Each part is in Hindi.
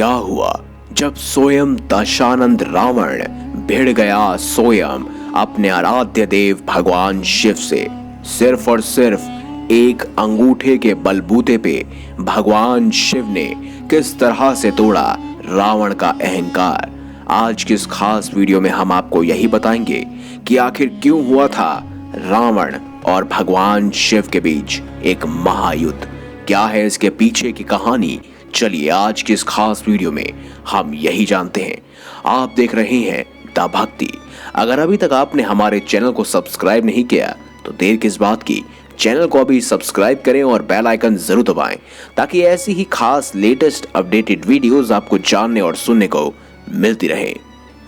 क्या हुआ जब स्वयं दशानंद रावण भिड़ गया स्वयं अपने आराध्य देव भगवान शिव से। सिर्फ और सिर्फ एक अंगूठे के बलबूते पे भगवान शिव ने किस तरह से तोड़ा रावण का अहंकार। आज की इस खास वीडियो में हम आपको यही बताएंगे कि आखिर क्यों हुआ था रावण और भगवान शिव के बीच एक महायुद्ध। क्या है इसके पीछे की कहानी, चलिए आज की इस खास वीडियो में हम यही जानते हैं। आप देख रहे हैं द भक्ति। अगर अभी तक आपने हमारे चैनल को सब्सक्राइब नहीं किया तो देर किस बात की, चैनल को अभी सब्सक्राइब करें और बेल आइकन जरूर दबाएं ताकि ऐसी ही खास लेटेस्ट अपडेटेड वीडियोस आपको जानने और सुनने को मिलती रहे।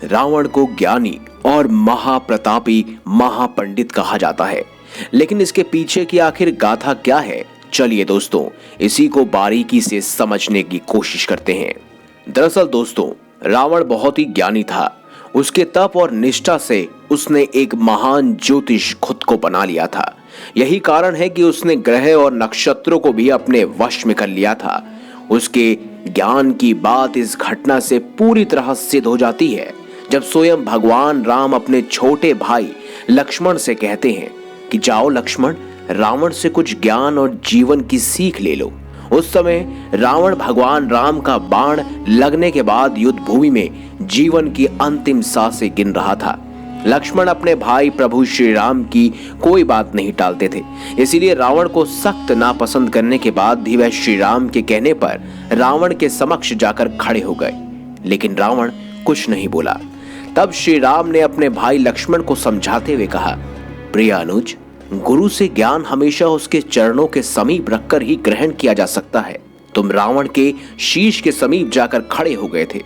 रावण को ज्ञानी और महाप्रतापी महापंडित कहा जाता है, लेकिन इसके पीछे की आखिर गाथा क्या है, चलिए दोस्तों इसी को बारीकी से समझने की कोशिश करते हैं। दरअसल दोस्तों रावण बहुत ही ज्ञानी था। उसके तप और निष्ठा से उसने एक महान ज्योतिष खुद को बना लिया था। यही कारण है कि उसने ग्रह और नक्षत्रों को भी अपने वश में कर लिया था। उसके ज्ञान की बात इस घटना से पूरी तरह सिद्ध हो जाती है जब स्वयं भगवान राम अपने छोटे भाई लक्ष्मण से कहते हैं कि जाओ लक्ष्मण, रावण से कुछ ज्ञान और जीवन की सीख ले लो। उस समय रावण भगवान राम का बाण लगने के बाद युद्ध भूमि में जीवन की अंतिम सांसें गिन रहा था। लक्ष्मण अपने भाई प्रभु श्री राम की कोई बात नहीं टालते थे, इसीलिए रावण को सख्त नापसंद करने के बाद भी वह श्री राम के कहने पर रावण के समक्ष जाकर खड़े हो गए, लेकिन रावण कुछ नहीं बोला। तब श्री राम ने अपने भाई लक्ष्मण को समझाते हुए कहा, प्रिय अनुज, गुरु से ज्ञान हमेशा उसके चरणों के समीप रखकर ही ग्रहण किया जा सकता है। तुम रावण के शीश के समीप जाकर खड़े हो गए थे,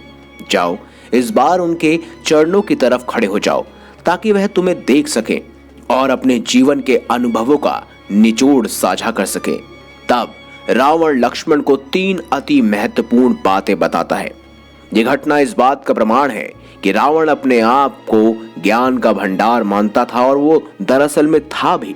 जाओ इस बार उनके चरणों की तरफ खड़े हो जाओ ताकि वह तुम्हें देख सके और अपने जीवन के अनुभवों का निचोड़ साझा कर सके। तब रावण लक्ष्मण को 3 अति महत्वपूर्ण बातें बताता है। यह घटना इस बात का प्रमाण है कि रावण अपने आप को ज्ञान का भंडार मानता था और वो दरअसल में था भी।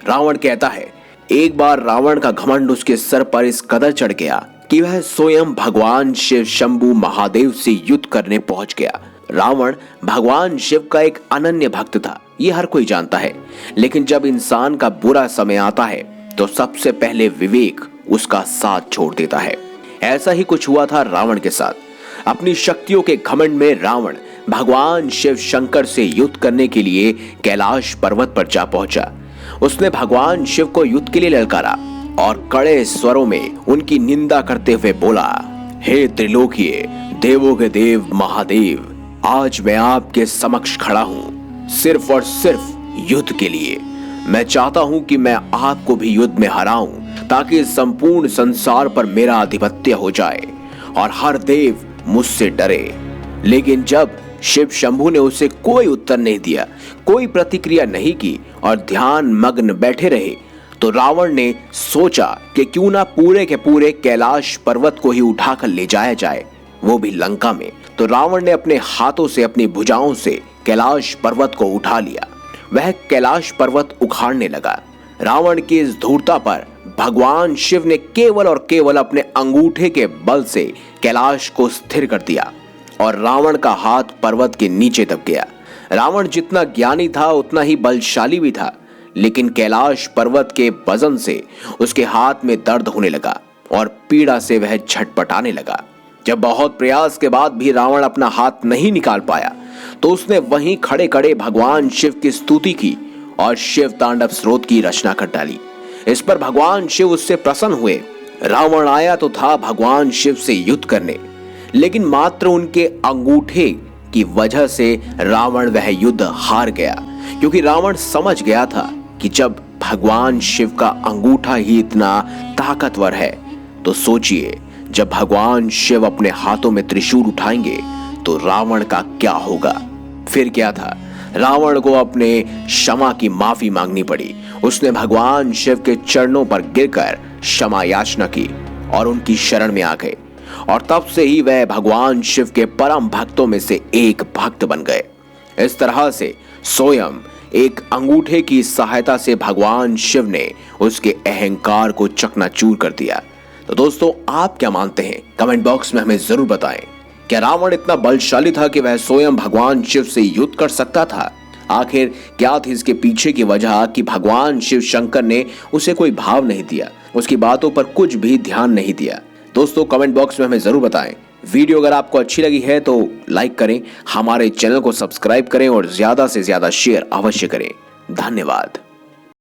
रावण कहता है, एक बार रावण का घमंड उसके सर पर इस कदर चढ़ गया कि वह स्वयं भगवान शिव शंभु महादेव से युद्ध करने पहुंच गया। रावण भगवान शिव का एक अनन्य भक्त था, ये हर कोई जानता है, लेकिन जब इंसान का बुरा समय आता है तो सबसे पहले विवेक उसका साथ छोड़ देता है। ऐसा ही कुछ हुआ था रावण के साथ। अपनी शक्तियों के घमंड में रावण भगवान शिव शंकर से युद्ध करने के लिए कैलाश पर्वत पर जा पहुंचा। उसने भगवान शिव को युद्ध के लिए ललकारा और कड़े स्वरों में उनकी निंदा करते हुए बोला, हे त्रिलोकीय देवों के देव महादेव, आज मैं आपके समक्ष खड़ा हूं सिर्फ और सिर्फ युद्ध के लिए। मैं चाहता हूं कि मैं आपको भी युद्ध में हराऊं ताकि संपूर्ण संसार पर मेरा आधिपत्य हो जाए और हर देव मुझसे डरे। लेकिन जब शिव शंभु ने उसे कोई उत्तर नहीं दिया, कोई प्रतिक्रिया नहीं की और ध्यान मग्न बैठे रहे, तो रावण ने सोचा कि क्यों ना पूरे के पूरे कैलाश पर्वत को ही उठाकर ले जाया जाए, वो भी लंका में। तो रावण ने अपने हाथों से, अपनी भुजाओं से कैलाश पर्वत को उठा लिया। वह कैलाश पर्वत उखाड़ने लगा। रावण की इस धूर्तता पर भगवान शिव ने केवल और केवल अपने अंगूठे के बल से कैलाश को स्थिर कर दिया और रावण का हाथ पर्वत के नीचे दब गया। रावण जितना ज्ञानी था उतना ही बलशाली भी था, लेकिन कैलाश पर्वत के वजन से उसके हाथ में दर्द होने लगा और पीड़ा से वह झटपटाने लगा। जब बहुत प्रयास के बाद भी रावण अपना हाथ नहीं निकाल पाया तो उसने वहीं खड़े खड़े भगवान शिव की स्तुति की और शिव तांडव स्रोत की रचना कर डाली। इस पर भगवान शिव उससे प्रसन्न हुए। रावण आया तो था भगवान शिव से युद्ध करने, लेकिन मात्र उनके अंगूठे की वजह से रावण वह युद्ध हार गया, क्योंकि रावण समझ गया था कि जब भगवान शिव का अंगूठा ही इतना ताकतवर है तो सोचिए जब भगवान शिव अपने हाथों में त्रिशूल उठाएंगे तो रावण का क्या होगा। फिर क्या था, रावण को अपने क्षमा की माफी मांगनी पड़ी। उसने भगवान शिव के चरणों पर गिरकर क्षमा याचना की और उनकी शरण में आ गए, और तब से ही वह भगवान शिव के परम भक्तों में से एक भक्त बन गए। इस तरह से स्वयं एक अंगूठे की सहायता से भगवान शिव ने उसके अहंकार को चकनाचूर कर दिया। तो दोस्तों आप क्या मानते हैं, कमेंट बॉक्स में हमें जरूर बताएं। क्या रावण इतना बलशाली था कि वह स्वयं भगवान शिव से युद्ध कर सकता था? आखिर क्या थी इसके पीछे की वजह कि भगवान शिव शंकर ने उसे कोई भाव नहीं दिया, उसकी बातों पर कुछ भी ध्यान नहीं दिया? दोस्तों कमेंट बॉक्स में हमें जरूर बताएं। वीडियो अगर आपको अच्छी लगी है तो लाइक करें, हमारे चैनल को सब्सक्राइब करें और ज्यादा से ज्यादा शेयर अवश्य करें। धन्यवाद।